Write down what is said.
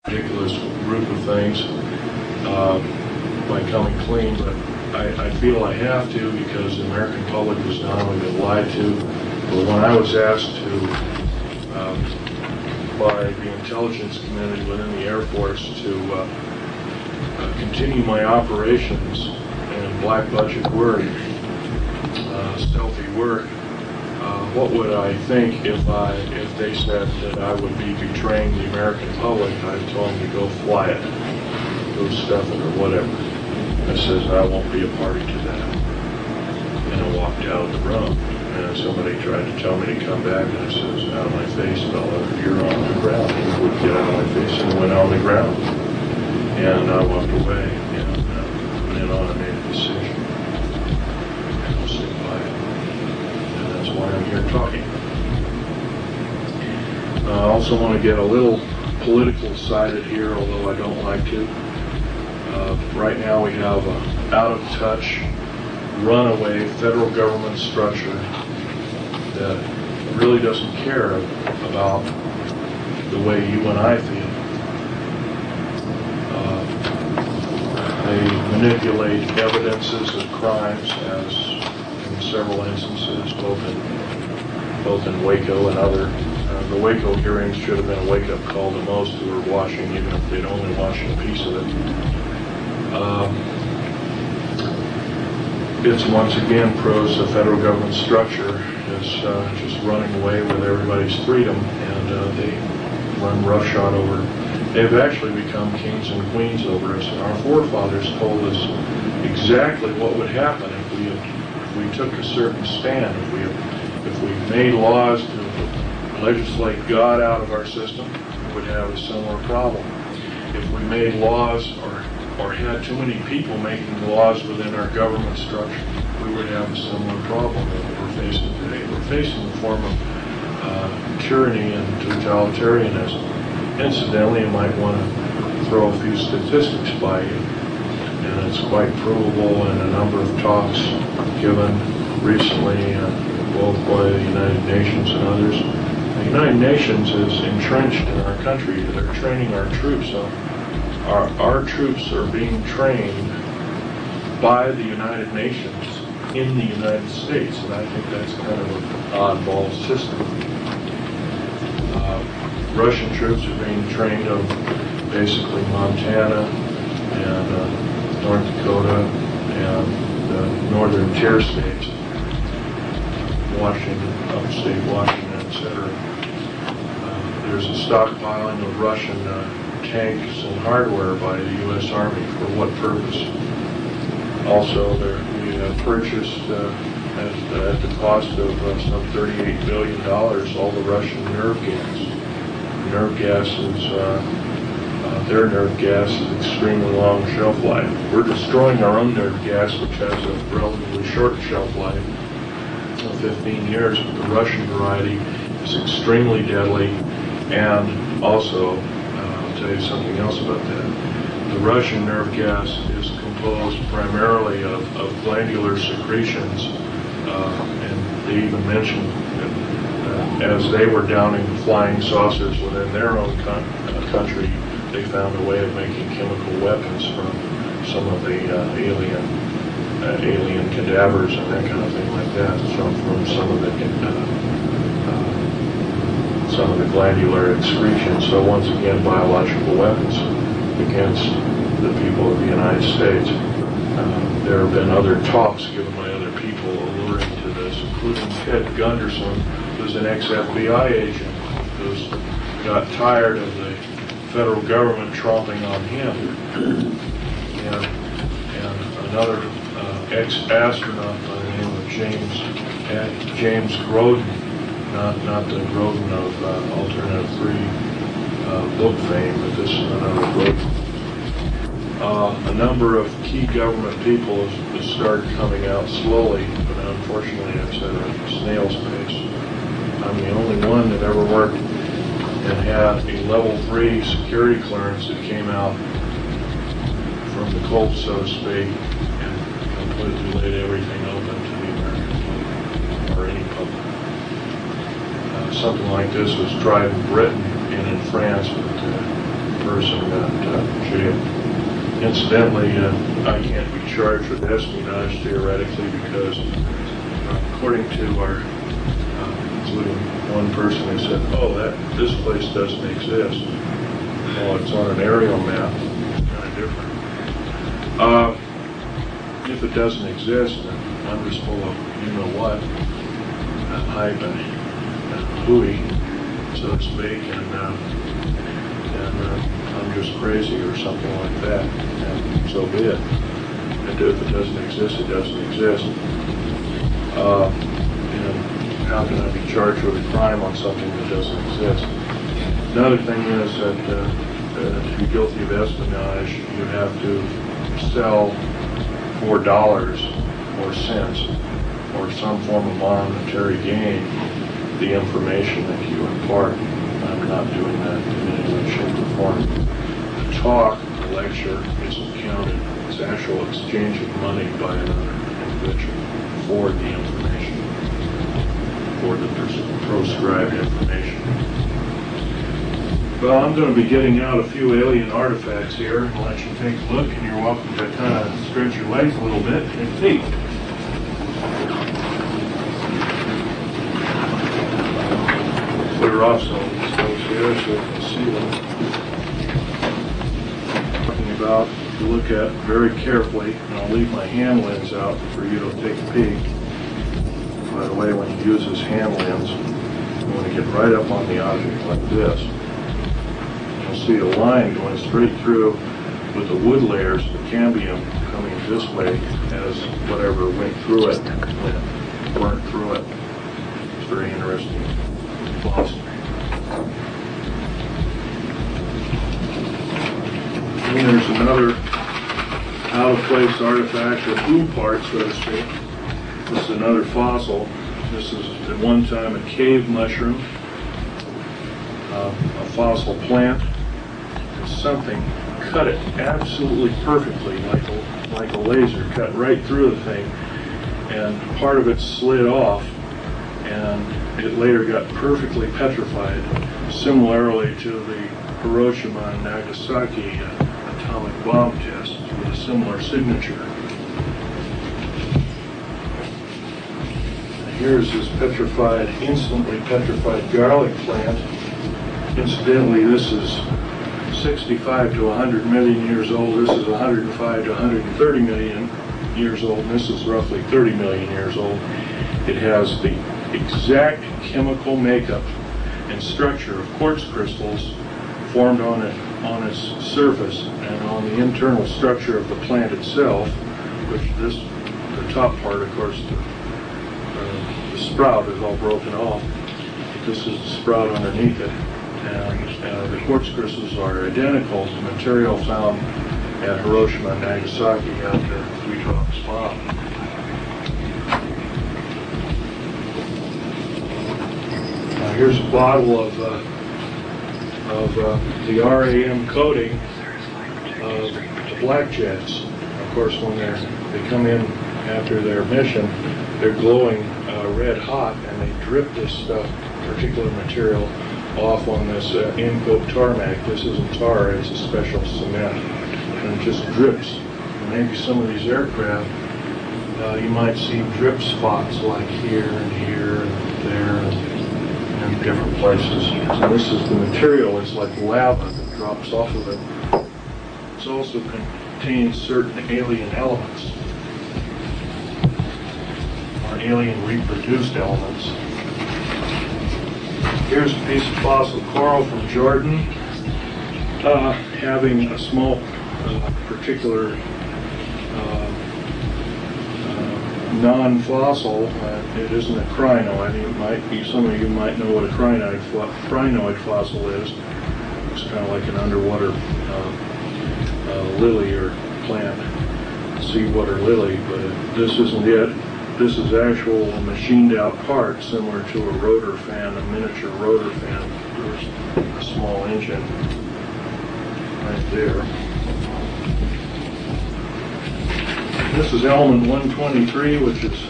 ridiculous group of things by coming clean, but I feel I have to because the American public has not only been lied to, but when I was asked to, by the intelligence community within the Air Force to continue my operations in black budget work, stealthy work, what would I think if they said that I would be betraying the American public? I told them to go fly it, go stuff it or whatever. I says I won't be a party to that. And I walked out of the room, and somebody tried to tell me to come back, and I says, out of my face, fella, you're on the ground. He would get out of my face and went on the ground. And I walked away, and went on and made a decision. And I'll stick by it. And that's why I'm here talking. I also want to get a little political sided here, although I don't like to. Right now we have an out-of-touch, runaway federal government structure that really doesn't care about the way you and I feel. They manipulate evidences of crimes, as in several instances, both in Waco and other. The Waco hearings should have been a wake-up call to most who were watching, even if they'd only watched a piece of it. It's once again proves the federal government structure is just running away with everybody's freedom, and they run roughshod over. They've actually become kings and queens over us. And our forefathers told us exactly what would happen if we took a certain stand. If we made laws to legislate God out of our system, we would have a similar problem. If we made laws or had too many people making laws within our government structure, we would have a similar problem that we're facing today. We're facing a form of tyranny and totalitarianism. Incidentally, you might want to throw a few statistics by you, and it's quite provable in a number of talks given recently, both by the United Nations and others. The United Nations is entrenched in our country. They're training our troops. Our troops are being trained by the United Nations in the United States, and I think that's kind of an oddball system. Russian troops are being trained on basically Montana and North Dakota and the northern tier states, Washington, upstate Washington, etc. There's a stockpiling of Russian tanks and hardware by the U.S. Army. For what purpose? Also, we have purchased at the cost of some $38 billion all the Russian nerve gas. Nerve gas is, their nerve gas is extremely long shelf life. We're destroying our own nerve gas, which has a relatively short shelf life of 15 years, but the Russian variety is extremely deadly. And also, I'll tell you something else about that. The Russian nerve gas is composed primarily of glandular secretions, and they even mentioned as they were downing flying saucers within their own country, they found a way of making chemical weapons from some of the alien cadavers and that kind of thing like that, from some of the glandular excretions. So once again, biological weapons against the people of the United States. There have been other talks given by other people alluring to this, including Ted Gunderson, who's an ex-FBI agent who's got tired of the federal government tromping on him, and another ex-astronaut by the name of James Groden, not the Groden of Alternative 3 book fame, but this is another Groden. A number of key government people have started coming out slowly, but unfortunately it's at a snail's pace. I'm the only one that ever worked and had a level 3 security clearance that came out from the Colt, so to speak, and completely laid everything open to the American public, or any public. Something like this was tried in Britain and in France, but person got jailed. Incidentally, I can't be charged with espionage theoretically because, according to our, including one person who said, "Oh, this place doesn't exist." Well, it's on an aerial map. It's kind of different. If it doesn't exist, then I'm just full of you-know-what, hype and hooey, so to speak, and I'm just crazy or something like that, and so be it. And if it doesn't exist, it doesn't exist. And how can I be charged with a crime on something that doesn't exist? Another thing is that to be guilty of espionage, you have to sell for dollars or cents or some form of monetary gain the information that you impart. I'm not doing that in any way, shape, or form. The talk, the lecture, isn't counted. It's actual exchange of money by another individual for the information, for the proscribed information. Well, I'm going to be getting out a few alien artifacts here and let you take a look, and you're welcome to kind of stretch your legs a little bit and see. Clear off some of these things here so you can see them. Talking about, if you look at very carefully, and I'll leave my hand lens out for you to take a peek. By the way, when you use this hand lens, you want to get right up on the object like this. See a line going straight through with the wood layers of the cambium coming this way as whatever went through it burnt through it. It's very interesting. Awesome. And there's another out-of-place artifact, or blue part, so to speak. This is another fossil. This is at one time a cave mushroom, a fossil plant. Something cut it absolutely perfectly, like a laser, cut right through the thing, and part of it slid off, and it later got perfectly petrified, similarly to the Hiroshima and Nagasaki atomic bomb test with a similar signature. And here's this petrified, instantly petrified garlic plant. Incidentally, this is 65 to 100 million years old. This is 105 to 130 million years old. And this is roughly 30 million years old. It has the exact chemical makeup and structure of quartz crystals formed on its surface and on the internal structure of the plant itself, which the top part, of course, the sprout is all broken off. This is the sprout underneath it. And the quartz crystals are identical to material found at Hiroshima and Nagasaki at the 3-drop spot. Now here's a bottle of the RAM coating of the blackjacks. Of course, when they come in after their mission, they're glowing red hot, and they drip this stuff, particular material, off on this N.W.O tarmac. This isn't tar, it's a special cement, and it just drips. And maybe some of these aircraft, you might see drip spots like here and here and there and different places. So this is the material, it's like lava that drops off of it. It also contains certain alien elements, or alien reproduced elements. Here's a piece of fossil coral from Jordan, having a small particular non-fossil. It isn't a crinoid. Some of you might know what a crinoid fossil is. It's kind of like an underwater lily or plant, seawater lily, but this isn't it. This is actual machined out part, similar to a rotor fan, a miniature rotor fan. There's a small engine right there. This is element 123, which is